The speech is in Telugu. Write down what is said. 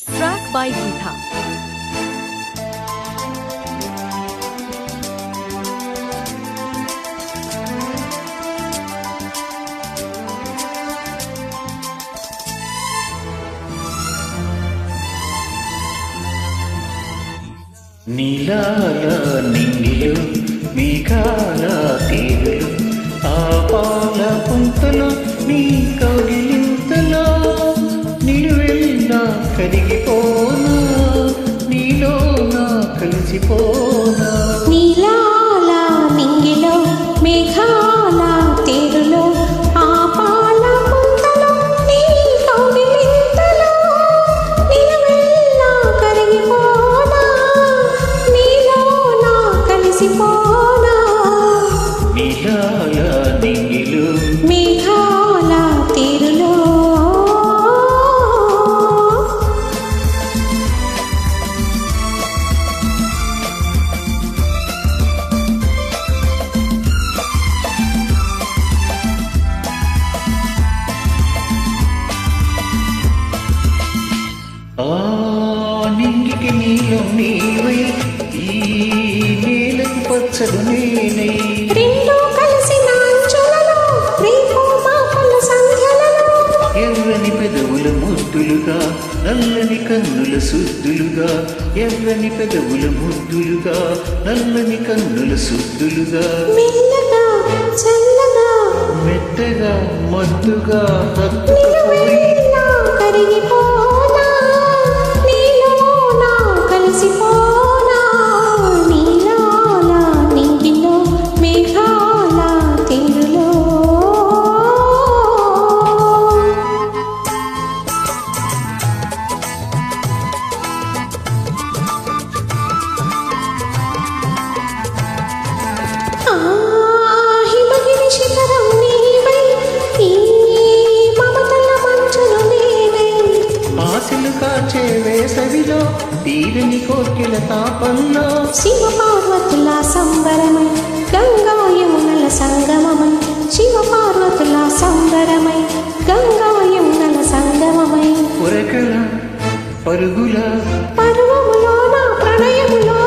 Track by Geetha. నీలాల నింగిలు మేఘాల తీరులు ఆ పాల పుంతలో నీ కౌగిలింతలో నిలువెల్లా కరిగిపోనా నీలో నా కలిసిపోనా నీలాల నింగిలో మేఘాల తీరులో ఆ పాల పుంతలో నీ కౌగిలింతలో నిలువెల్లా కరిగిపోనా నీలో నా కలిసిపోనా నీలాల నింగిలు మేఘాల తీరులో ఆ నింగికి నీలో నీవై ఈ నేలకు పచ్చడు నేనై రెండు కలిసిన అంచులలో రేపు మాపల సంధ్యలలో ఎర్రని పెదవుల ముద్దులుగా నల్లని కన్నుల సుద్దులుగా ఎర్రని పెదవుల ముద్దులుగా నల్లని కన్నుల సుద్దులుగా మెల్లగా చల్లగా మెత్తగా మత్తుగా హత్తుకుపోయి నిలువెల్లా కరిగిపోనా నీలో నా కలిసిపోనా నీలాల నింగిలో మేఘాల తీరులో హిమగిరి శిఖరం నీవై ఈ మమతల మంచులు నేనై ఆశలు కాచే వేసవిలో తీరని కోర్కెల తాపంలో శివ పార్వతుల సంబరమై గంగా యమునల సంగమమై శివ పార్వతుల సంబరమై గంగా యమునల సంగమమై ఉరకల పరుగుల పర్వములో నా ప్రణయములో